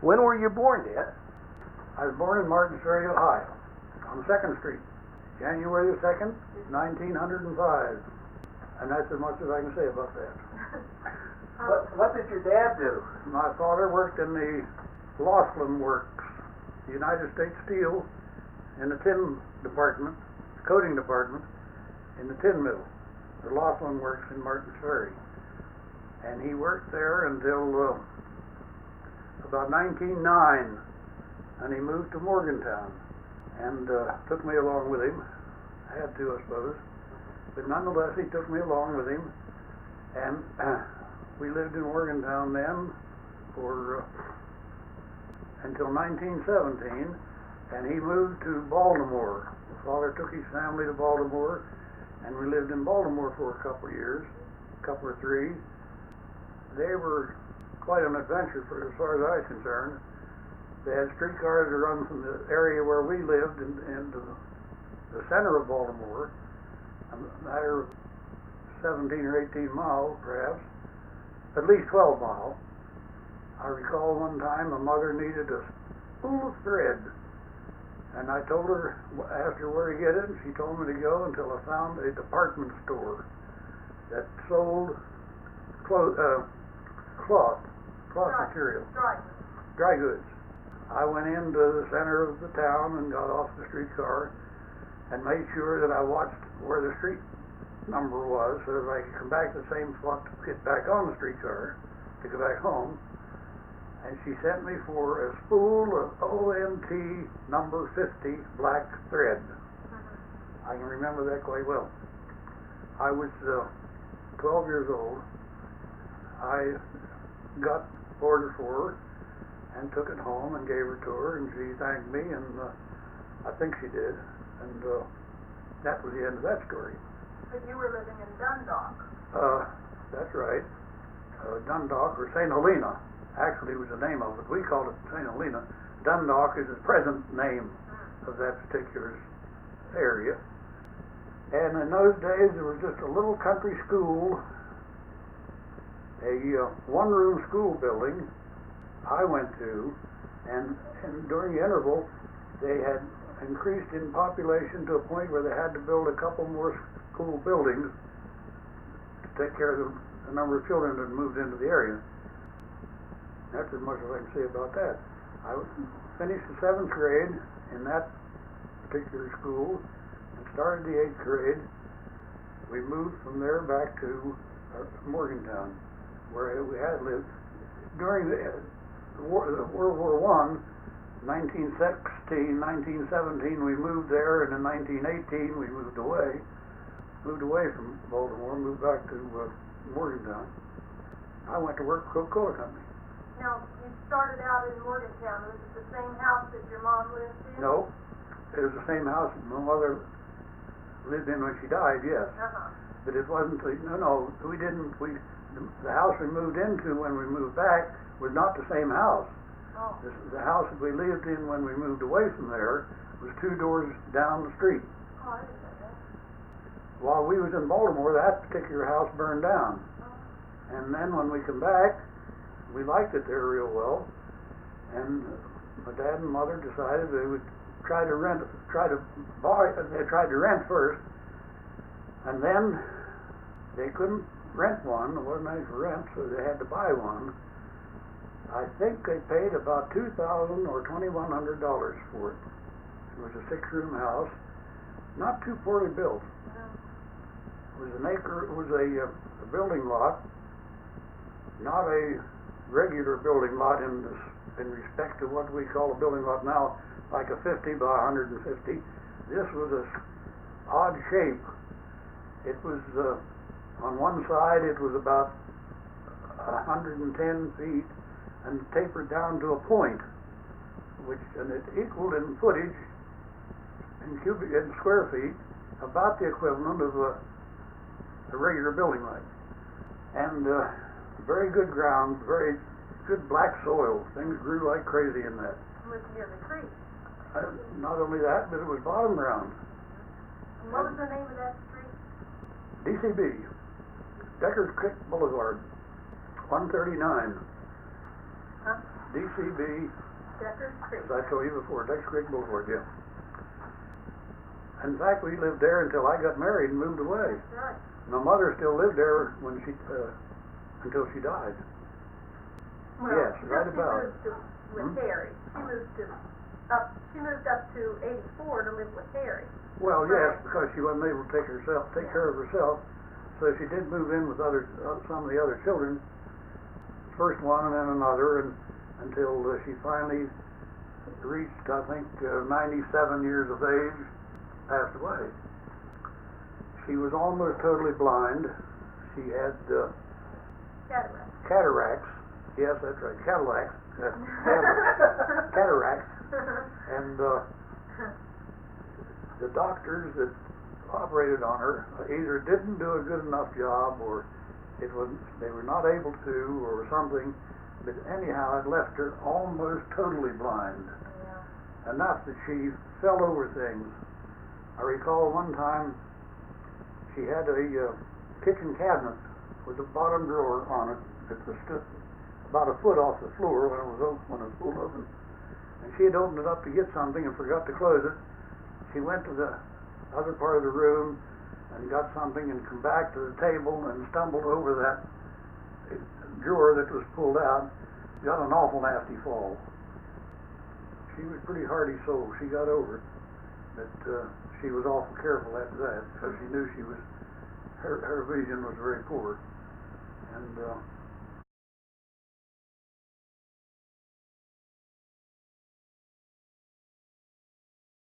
When were you born, Dad? I was born in Martins Ferry, Ohio, on 2nd Street, January the 2nd, 1905. And that's as much as I can say about that. What did your dad do? My father worked in the Laughlin Works, United States Steel, in the tin department, coating department, in the tin mill, the Laughlin Works in Martins Ferry. And he worked there until about 1909, and he moved to Morgantown, and took me along with him. I had to, I suppose, but nonetheless he took me along with him, and we lived in Morgantown then for until 1917, and he moved to Baltimore. My father took his family to Baltimore, and we lived in Baltimore for a couple of years, couple or three. They were quite an adventure for as far as I was concerned. They had streetcars that run from the area where we lived into the center of Baltimore, a matter of 17 or 18 miles perhaps, at least 12 miles. I recall one time a mother needed a spool of thread, and I told her, asked her where to get it, and she told me to go until I found a department store that sold cloth material, dry goods. I went into the center of the town and got off the streetcar and made sure that I watched where the street number was so that I could come back to the same spot to get back on the streetcar to go back home. And she sent me for a spool of OMT number 50 black thread. I can remember that quite well. I was 12 years old. I got ordered for her and took it home and gave her to her, and she thanked me, and I think she did, and that was the end of that story. But you were living in Dundalk. That's right. Dundalk, or St. Helena, actually was the name of it. We called it St. Helena. Dundalk is the present name of that particular area. And in those days there was just a little country school, a one-room school building I went to, and during the interval they had increased in population to a point where they had to build a couple more school buildings to take care of the number of children that moved into the area. That's as much as I can say about that. I finished the 7th grade in that particular school and started the 8th grade. We moved from there back to Morgantown, where we had lived. During the World War I, 1916, 1917, we moved there, and in 1918 we moved away from Baltimore, moved back to Morgantown. I went to work for Coca-Cola Company. Now, you started out in Morgantown. Was it the same house that your mom lived in? No, it was the same house that my mother lived in when she died, yes. But it wasn't, the house we moved into when we moved back was not the same house. Oh. The house that we lived in when we moved away from there was 2 doors down the street. Oh, I didn't know that. While we was in Baltimore, that particular house burned down. Oh. And then when we come back, we liked it there real well, and my dad and mother decided they would they tried to rent first, and then they couldn't rent one. There wasn't any for rent, so they had to buy one. I think they paid about $2,000 or $2,100 for it. It was a 6-room house, not too poorly built. It was a building lot, not a regular building lot in respect to what we call a building lot now, like a 50 by 150. This was a odd shape. It was on one side it was about 110 feet and tapered down to a point, and it equaled in footage in square feet about the equivalent of a regular building lot. And very good ground, very good black soil. Things grew like crazy in that. It was near the creek. Not only that, but it was bottom ground. And what was the name of that street? DCB, Deckers Creek Boulevard, 139. Huh? DCB, Deckers Creek. as I told you before, Dex Creek Boulevard, yeah. In fact, we lived there until I got married and moved away. That's right. My mother still lived there when until she died. Well, Yes, till right she about. moved to, with Hmm? Harry. She moved up to 84 to live with Harry. Well, yes, Right. because she wasn't able to take care of herself, so she did move in with some of the other children. First one and then another, and until she finally reached, I think, 97 years of age, passed away. She was almost totally blind. She had Cataract. cataracts. Yes, that's right, cataracts. Cataracts. And the doctors that operated on her either didn't do a good enough job, or they were not able to, or something. But anyhow, it left her almost totally blind. Yeah. Enough that she fell over things. I recall one time she had a kitchen cabinet with a bottom drawer on it that was stood about a foot off the floor when it was pulled open. And she had opened it up to get something and forgot to close it. She went to the other part of the room and got something and come back to the table and stumbled over that drawer that was pulled out. Got an awful nasty fall. She was a pretty hardy soul. She got over it. But she was awful careful after that because she knew her vision was very poor. And